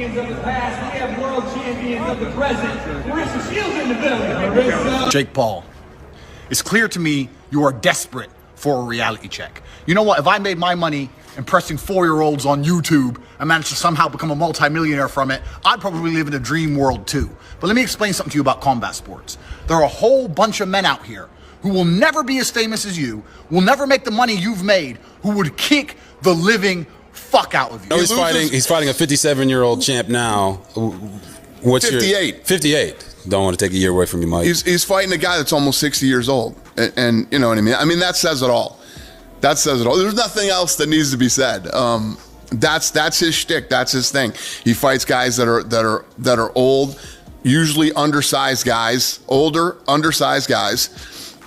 champions of the past, we have world champions of the present. Marissa Shields in the building. Marissa. Jake Paul, it's clear to me you are desperate for a reality check. You know what? If I made my money impressing 4-year-olds on YouTube and managed to somehow become a multimillionaire from it, I'd probably live in a dream world too. But let me explain something to you about combat sports. There are a whole bunch of men out here who will never be as famous as you, will never make the money you've made, who would kick the living fuck out of you. No, he's fighting a 57-year-old champ now. What's 58. 58. Don't want to take a year away from you, Mike. He's fighting a guy that's almost 60 years old. And you know what I mean? I mean, that says it all. That says it all. There's nothing else that needs to be said. That's his shtick. That's his thing. He fights guys that are old, usually undersized guys, older, undersized guys.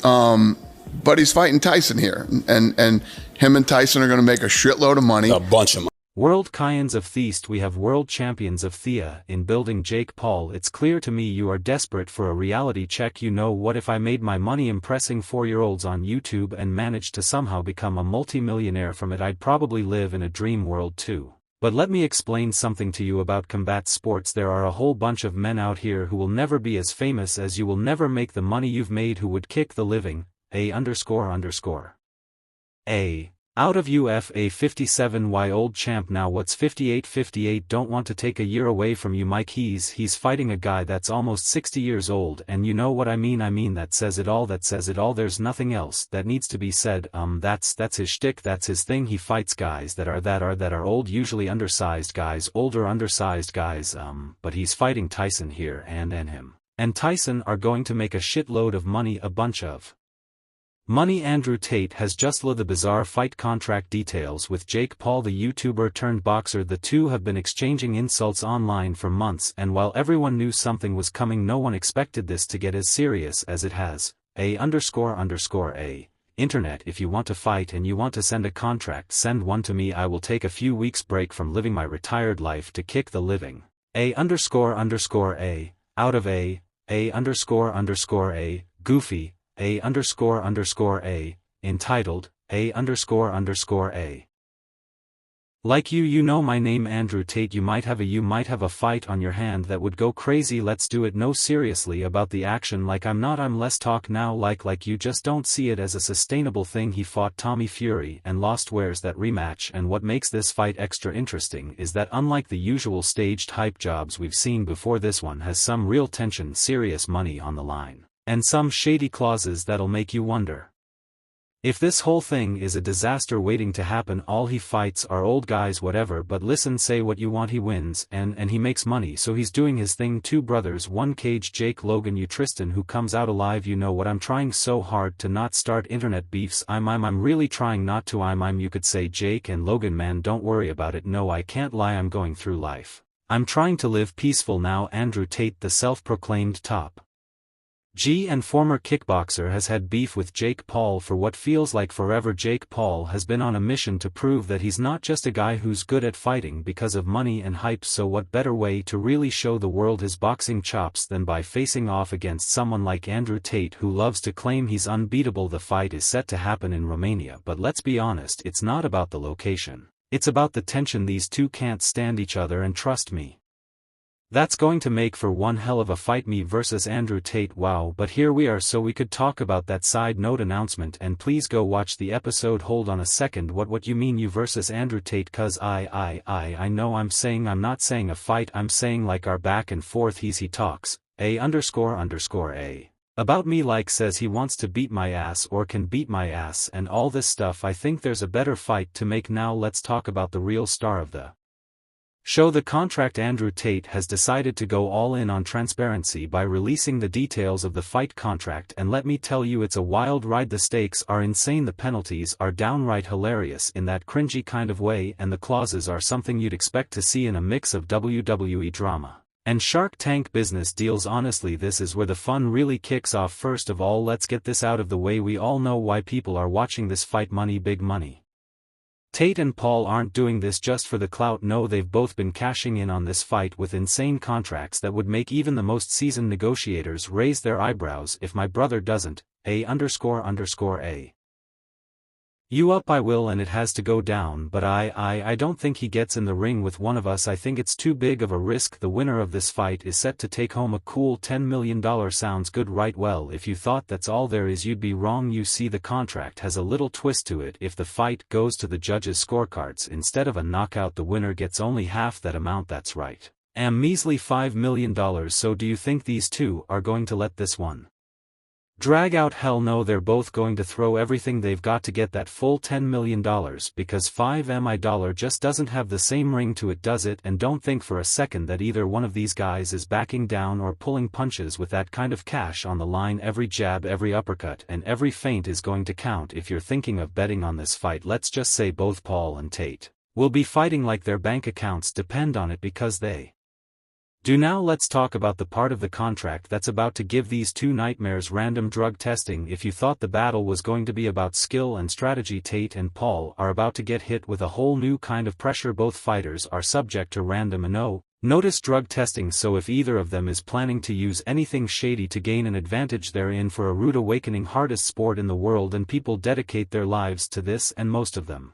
But he's fighting Tyson here, and him and Tyson are going to make a shitload of money. A bunch of money. World Kyans of Theist, we have world champions of Thea in building. Jake Paul, it's clear to me you are desperate for a reality check. You know what, if I made my money impressing 4-year-olds on YouTube and managed to somehow become a multi-millionaire from it, I'd probably live in a dream world too. But let me explain something to you about combat sports. There are a whole bunch of men out here who will never be as famous as you, will never make the money you've made, who would kick the living, out of you. A 57y old champ. Now what's 58? Don't want to take a year away from you, Mike. He's fighting a guy that's almost 60 years old, and you know what I mean. That says it all. There's nothing else that needs to be said. That's his shtick. That's his thing. He fights guys that are old, usually undersized guys, older undersized guys. But he's fighting Tyson here, and him and Tyson are going to make a shitload of money, a bunch of money. Andrew Tate has just leaked the bizarre fight contract details with Jake Paul, the YouTuber turned boxer. The two have been exchanging insults online for months, and while everyone knew something was coming, no one expected this to get as serious as it has. Internet, if you want to fight and you want to send a contract, send one to me. I will take a few weeks break from living my retired life to kick the living. Out of a goofy entitled a. Like you know my name, Andrew Tate. You might have a fight on your hand that would go crazy. Let's do it. No, seriously about the action. Like I'm less talk now. Like you just don't see it as a sustainable thing. He fought Tommy Fury and lost. Where's that rematch? And what makes this fight extra interesting is that unlike the usual staged hype jobs we've seen before, this one has some real tension, serious money on the line, and some shady clauses that'll make you wonder if this whole thing is a disaster waiting to happen. All he fights are old guys, whatever, but listen, say what you want, he wins, and he makes money, so he's doing his thing. 2 brothers, 1 cage. Jake Logan, you Tristan, who comes out alive. You know what, I'm trying so hard to not start internet beefs. I'm really trying not to. You could say Jake and Logan, man, don't worry about it. No, I can't lie, I'm going through life. I'm trying to live peaceful now. Andrew Tate, the self-proclaimed top G and former kickboxer, has had beef with Jake Paul for what feels like forever. Jake Paul has been on a mission to prove that he's not just a guy who's good at fighting because of money and hype. So what better way to really show the world his boxing chops than by facing off against someone like Andrew Tate, who loves to claim he's unbeatable. The fight is set to happen in Romania, but let's be honest, it's not about the location. It's about the tension. These two can't stand each other, and trust me, that's going to make for one hell of a fight. Me versus Andrew Tate, wow. But here we are, so we could talk about that. Side note announcement, and please go watch the episode. Hold on a second, what you mean you versus Andrew Tate? Cause I know I'm not saying a fight, I'm saying like our back and forth. He talks a. About me like says he wants to beat my ass or can beat my ass and all this stuff. I think there's a better fight to make. Now let's talk about the real star of the show, the contract. Andrew Tate has decided to go all in on transparency by releasing the details of the fight contract, and let me tell you, it's a wild ride. The stakes are insane, the penalties are downright hilarious in that cringy kind of way, and the clauses are something you'd expect to see in a mix of WWE drama and Shark Tank business deals. Honestly, this is where the fun really kicks off. First of all, let's get this out of the way. We all know why people are watching this fight: money, big money. Tate and Paul aren't doing this just for the clout. No, they've both been cashing in on this fight with insane contracts that would make even the most seasoned negotiators raise their eyebrows. If my brother doesn't, a. You up I will and it has to go down but I don't think he gets in the ring with one of us. I think it's too big of a risk. The winner of this fight is set to take home a cool $10 million. Sounds good, right? Well, if you thought that's all there is you'd be wrong. You see, the contract has a little twist to it. If the fight goes to the judges' scorecards instead of a knockout, the winner gets only half that amount. That's right, a measly $5 million. So do you think these two are going to let this one drag out? Hell no, they're both going to throw everything they've got to get that full $10 million, because $5 just doesn't have the same ring to it, does it? And don't think for a second that either one of these guys is backing down or pulling punches. With that kind of cash on the line, every jab, every uppercut, and every feint is going to count. If you're thinking of betting on this fight, let's just say both Paul and Tate will be fighting like their bank accounts depend on it, because they do. Now let's talk about the part of the contract that's about to give these two nightmares: random drug testing. If you thought the battle was going to be about skill and strategy, Tate and Paul are about to get hit with a whole new kind of pressure. Both fighters are subject to random and notice drug testing, so if either of them is planning to use anything shady to gain an advantage, they're in for a rude awakening. Hardest sport in the world, and people dedicate their lives to this, and most of them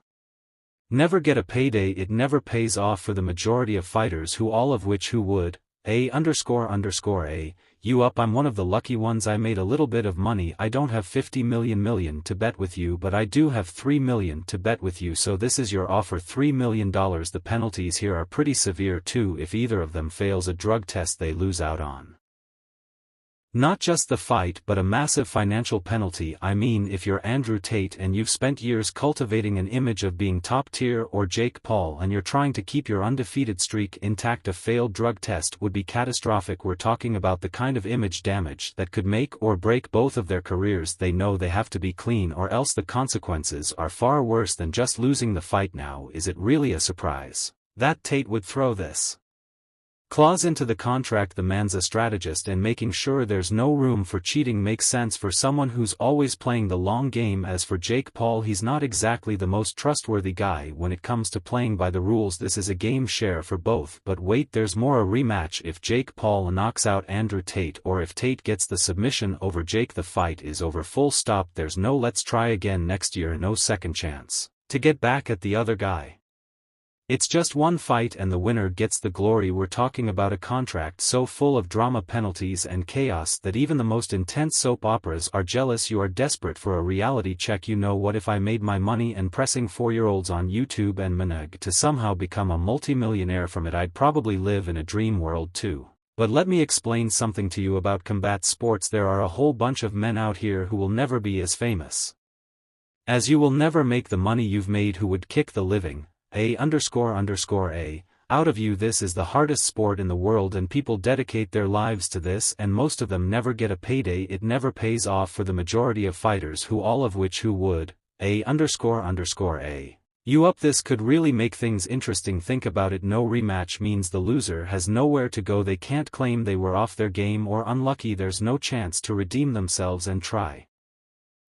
never get a payday. It never pays off for the majority of fighters, who would A__A, you up? I'm one of the lucky ones. I made a little bit of money. I don't have 50 million to bet with you, but I do have 3 million to bet with you, so this is your offer, $3 million. The penalties here are pretty severe too. If either of them fails a drug test, they lose out on not just the fight, but a massive financial penalty. I mean, if you're Andrew Tate and you've spent years cultivating an image of being top tier, or Jake Paul and you're trying to keep your undefeated streak intact, a failed drug test would be catastrophic. We're talking about the kind of image damage that could make or break both of their careers. They know they have to be clean, or else the consequences are far worse than just losing the fight. Now, is it really a surprise that Tate would throw this clause into the contract? The man's a strategist, and making sure there's no room for cheating makes sense for someone who's always playing the long game. As for Jake Paul, he's not exactly the most trustworthy guy when it comes to playing by the rules. This is a game share for both, but wait, there's more. A rematch if Jake Paul knocks out Andrew Tate, or if Tate gets the submission over Jake, the fight is over, full stop. There's no let's try again next year, no second chance to get back at the other guy. It's just one fight and the winner gets the glory. We're talking about a contract so full of drama, penalties, and chaos that even the most intense soap operas are jealous. You are desperate for a reality check. You know what? If I made my money and pressing 4-year-olds on YouTube and managed to somehow become a multimillionaire from it, I'd probably live in a dream world too. But let me explain something to you about combat sports. There are a whole bunch of men out here who will never be as famous as you, will never make the money you've made, who would kick the living A__A out of you. This is the hardest sport in the world, and people dedicate their lives to this, and most of them never get a payday. It never pays off for the majority of fighters, who would A__A you up. This could really make things interesting. Think about it. No rematch means the loser has nowhere to go. They can't claim they were off their game or unlucky. There's no chance to redeem themselves and try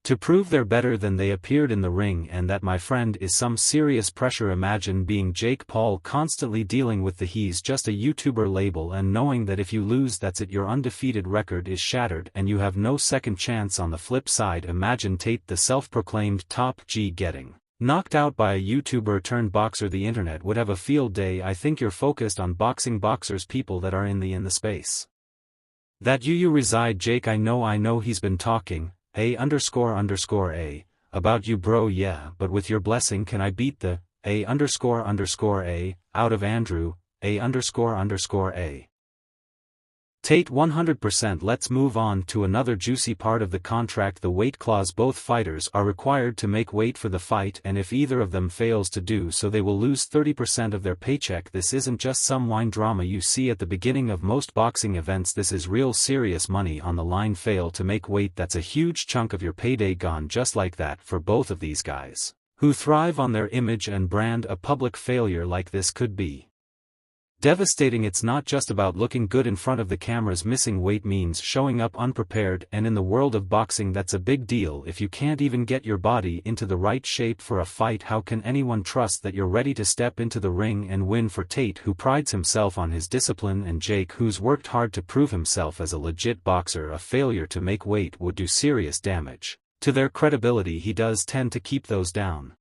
to prove they're better than they appeared in the ring, and that, my friend, is some serious pressure. Imagine being Jake Paul, constantly dealing with the "he's just a YouTuber" label, and knowing that if you lose, that's it, your undefeated record is shattered and you have no second chance. On the flip side, imagine Tate, the self-proclaimed top G, getting knocked out by a YouTuber turned boxer. The internet would have a field day. I think you're focused on boxing boxers, people that are in the space that you reside. Jake, I know he's been talking A__A about you, bro. Yeah, but with your blessing, can I beat the A__A out of Andrew A__A? Tate 100%. Let's move on to another juicy part of the contract, the weight clause. Both fighters are required to make weight for the fight, and if either of them fails to do so, they will lose 30% of their paycheck. This isn't just some wine drama you see at the beginning of most boxing events. This is real serious money on the line. Fail to make weight, that's a huge chunk of your payday gone just like that. For both of these guys, who thrive on their image and brand, a public failure like this could be devastating. It's not just about looking good in front of the cameras. Missing weight means showing up unprepared, and in the world of boxing, that's a big deal. If you can't even get your body into the right shape for a fight, how can anyone trust that you're ready to step into the ring and win? For Tate, who prides himself on his discipline, and Jake, who's worked hard to prove himself as a legit boxer, a failure to make weight would do serious damage To their credibility he does tend to keep those down.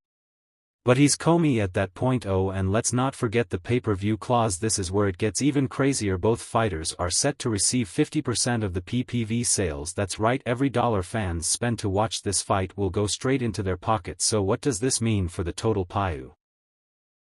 But he's Comey at that point. Oh, and let's not forget the pay-per-view clause. This is where it gets even crazier. Both fighters are set to receive 50% of the PPV sales. That's right, every dollar fans spend to watch this fight will go straight into their pockets. So what does this mean for the total payout?